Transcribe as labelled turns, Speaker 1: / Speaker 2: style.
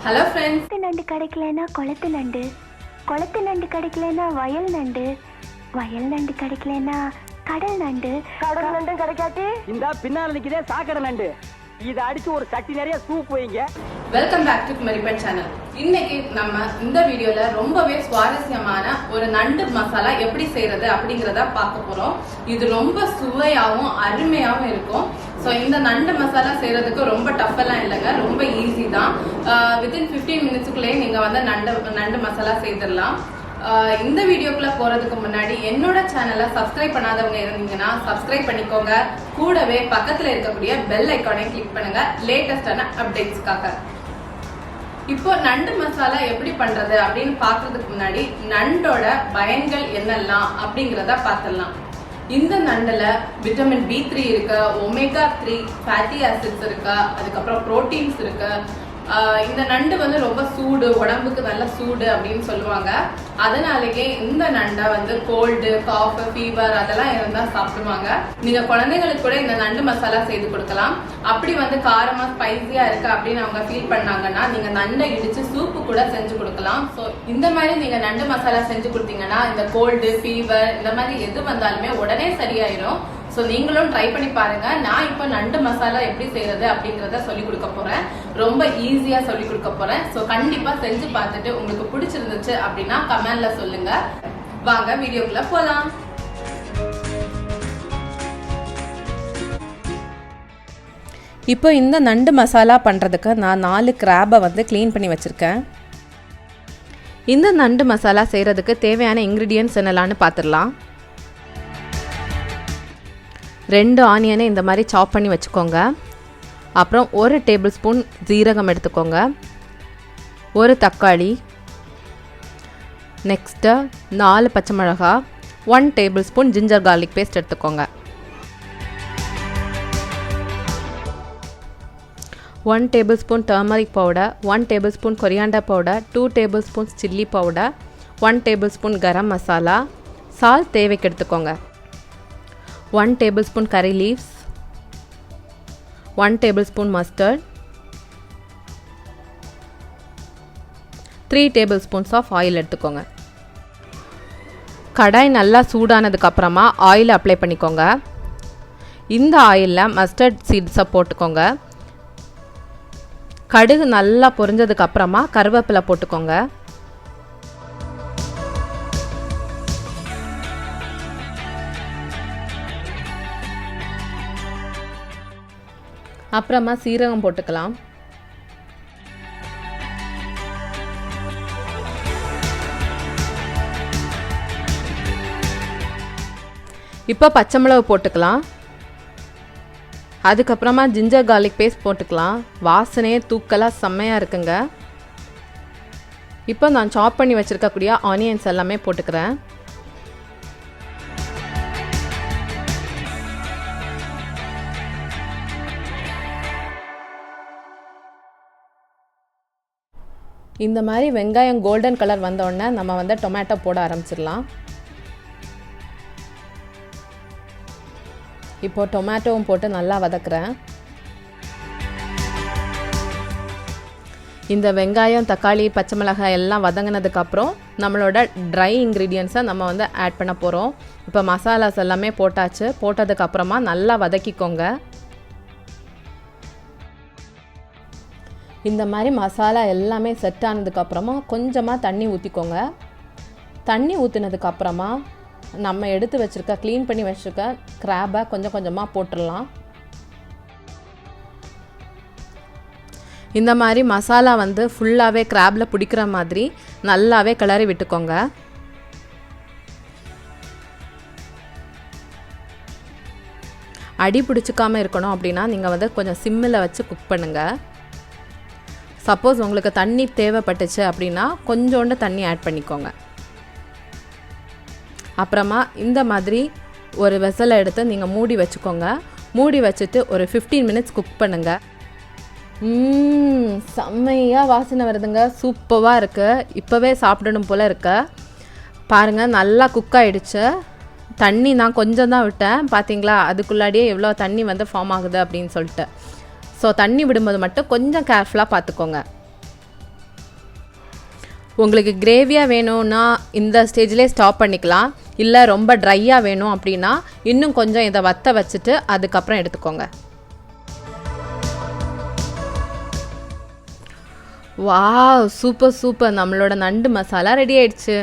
Speaker 1: Hello friends.
Speaker 2: நண்டு கிடைக்கலனா குளத்து நண்டு, குளத்து நண்டு கிடைக்கலனா வயல் நண்டு, வயல் நண்டு கிடைக்கலனா கடல் நண்டு, கடல் நண்டு கிடைக்காட்டி
Speaker 3: இந்த பின்னால நிக்குதே சாக்கடை நண்டு. இதை அடிச்சு ஒரு சட்டி நிறைய சூப் வைங்க.
Speaker 1: Welcome back to Kumari Pen channel. இன்னைக்கு நம்ம இந்த வீடியோல ரொம்பவே சுவாரஸ்யமான ஒரு நண்டு மசாலா எப்படி செய்யறது அப்படிங்கறத பார்க்க போறோம். இது ரொம்ப சுவையாகவும் அருமையாகவும் இருக்கும். ஸோ இந்த நண்டு மசாலா செய்யறதுக்கு ரொம்ப டஃப் எல்லாம் இல்லைங்க, ரொம்ப ஈஸி தான். வித்தின் 15 மினிட்ஸுக்குள்ளேயே நீங்க வந்து நண்டு மசாலா செய்திடலாம். இந்த வீடியோக்குள்ள போறதுக்கு முன்னாடி என்னோட சேனலை சப்ஸ்கிரைப் பண்ணாதவங்க இருந்தீங்கன்னா சப்ஸ்கிரைப் பண்ணிக்கோங்க. கூடவே பக்கத்துல இருக்கக்கூடிய பெல் ஐக்கானையும் கிளிக் பண்ணுங்க லேட்டஸ்டான அப்டேட்ஸ்க்காக. இப்போ நண்டு மசாலா எப்படி பண்றது அப்படின்னு பாக்குறதுக்கு முன்னாடி நண்டோட பயன்கள் என்னெல்லாம் அப்படிங்கிறத பார்த்துடலாம். இந்த நண்டுல விட்டமின் B3 இருக்கு, ஒமேகா 3 ஃபேட்டி ஆசிட்ஸ் இருக்கு, அதுக்கப்புறம் புரோட்டீன்ஸ் இருக்கு. இந்த நண்டு வந்து ரொம்ப சூடு, உடம்புக்கு நல்ல சூடு அப்படின்னு சொல்லுவாங்க. அதனாலேயே இந்த நண்டை வந்து கோல்டு, காஃப், ஃபீவர் அதெல்லாம் இருந்தா சாப்பிடுவாங்க. நீங்க குழந்தைங்களுக்கு கூட இந்த நண்டு மசாலா செய்து கொடுக்கலாம். அப்படி வந்து காரமா ஸ்பைசியா இருக்கு அப்படின்னு அவங்க ஃபீல் பண்ணாங்கன்னா நீங்க நண்டை இடிச்சு சூப்பு கூட செஞ்சு கொடுக்கலாம். ஸோ இந்த மாதிரி நீங்க நண்டு மசாலா செஞ்சு கொடுத்தீங்கன்னா இந்த கோல்டு, ஃபீவர் இந்த மாதிரி எது வந்தாலுமே உடனே சரியாயிடும். ஸோ நீங்களும் ட்ரை பண்ணி பாருங்க. நான் இப்போ நண்டு மசாலா எப்படி செய்யறது அப்படிங்கிறத சொல்லி கொடுக்க போறேன். ரொம்ப ஈஸியா சொல்லி கொடுக்க போறேன். ஸோ கண்டிப்பா செஞ்சு பார்த்துட்டு உங்களுக்கு பிடிச்சிருந்துச்சு அப்படின்னா கமெண்ட்ல சொல்லுங்க. வாங்க வீடியோக்குள்ள போலாம். இப்போ இந்த நண்டு மசாலா பண்ணுறதுக்கு நான் 4 கிராபை வந்து க்ளீன் பண்ணி வச்சுருக்கேன். இந்த நண்டு மசாலா செய்கிறதுக்கு தேவையான இன்க்ரீடியன்ட்ஸ் என்னெல்லாம்னு பார்த்துடலாம். 2 ஆனியனை இந்த மாதிரி சாப் பண்ணி வச்சுக்கோங்க. அப்புறம் 1 டேபிள் ஸ்பூன் ஜீரகம் எடுத்துக்கோங்க, 1 தக்காளி, நெக்ஸ்ட்டு 4 பச்சை மிளகா, 1 tablespoon ginger garlic paste எடுத்துக்கோங்க, 1 tablespoon turmeric powder, 1 tablespoon coriander powder, 2 tablespoons chilli powder, 1 tablespoon garam masala, salt தேவைக்கு எடுத்துக்கோங்க, 1 tablespoon curry leaves, 1 tablespoon mustard, 3 tablespoons of oil எடுத்துக்கோங்க. கடாய் நல்லா சூடானதுக்கு அப்புறமா ஆயில் அப்ளை பண்ணிக்கோங்க. இந்த ஆயிலில் மஸ்டர்ட் சீட்ஸை போட்டுக்கோங்க. கடுகு நல்லா பொரிஞ்சதுக்கு அப்புறமா கருவேப்பிலை போட்டுக்கோங்க. அப்புறமா சீரகம் போட்டுக்கலாம். இப்போ பச்சை மிளகு போட்டுக்கலாம். அதுக்கப்புறமா ஜிஞ்சர் கார்லிக் பேஸ்ட் போட்டுக்கலாம். வாசனையே தூக்கலாக செம்மையாக இருக்குங்க. இப்போ நான் சாப் பண்ணி வச்சுருக்கக்கூடிய ஆனியன்ஸ் எல்லாமே போட்டுக்கிறேன். இந்த மாதிரி வெங்காயம் கோல்டன் கலர் வந்தோடனே நம்ம வந்து டொமேட்டோ போட ஆரம்பிச்சிடலாம். இப்போது டொமேட்டோவும் போட்டு நல்லா வதக்குறேன். இந்த வெங்காயம், தக்காளி, பச்சை மிளகாய் எல்லாம் வதங்கினதுக்கப்புறம் நம்மளோட ட்ரை இன்க்ரீடியன்ஸை நம்ம வந்து ஆட் பண்ண போகிறோம். இப்போ மசாலாஸ் எல்லாமே போட்டாச்சு. போட்டதுக்கப்புறமா நல்லா வதக்கிக்கோங்க. இந்த மாதிரி மசாலா எல்லாமே செட் ஆனதுக்கப்புறமா கொஞ்சமாக தண்ணி ஊற்றிக்கோங்க. தண்ணி ஊற்றினதுக்கப்புறமா நம்ம எடுத்து வச்சுருக்க க்ளீன் பண்ணி வச்சுருக்க கிராபை கொஞ்சம் கொஞ்சமாக போட்டுடலாம். இந்த மாதிரி மசாலா வந்து ஃபுல்லாகவே கிராபில் பிடிக்கிற மாதிரி நல்லாவே கிளறி விட்டுக்கோங்க. அடி பிடிச்சிக்காமல் இருக்கணும் அப்படின்னா நீங்கள் வந்து கொஞ்சம் சிம்மில் வச்சு குக் பண்ணுங்கள். சப்போஸ் உங்களுக்கு தண்ணி தேவைப்பட்டுச்சு அப்படின்னா கொஞ்சோண்டு தண்ணி ஆட் பண்ணிக்கோங்க. அப்புறமா இந்த மாதிரி ஒரு வெசலை எடுத்து நீங்கள் மூடி வச்சுக்கோங்க. மூடி வச்சுட்டு ஒரு 15 மினிட்ஸ் குக் பண்ணுங்கள். செம்மையாக வாசனை வருதுங்க, சூப்பராக இருக்குது. இப்போவே சாப்பிடணும் போல் இருக்கு. பாருங்கள், நல்லா குக் ஆகிடுச்சு. தண்ணி நான் கொஞ்சம் தான் விட்டேன், பார்த்தீங்களா? அதுக்குள்ளாடியே எவ்வளோ தண்ணி வந்து ஃபார்ம் ஆகுது அப்படின்னு சொல்லிட்டு. ஸோ தண்ணி விடும்போது மட்டும் கொஞ்சம் கேர்ஃபுல்லாக பார்த்துக்கோங்க. உங்களுக்கு கிரேவியாக வேணும்னா இந்த ஸ்டேஜ்லேயே ஸ்டாப் பண்ணிக்கலாம். இல்லை ரொம்ப ட்ரையாக வேணும் அப்படின்னா இன்னும் கொஞ்சம் இதை வற்ற வச்சுட்டு அதுக்கப்புறம் எடுத்துக்கோங்க. வாவ், சூப்பர் சூப்பர், நம்மளோட நண்டு மசாலா ரெடி ஆயிடுச்சு.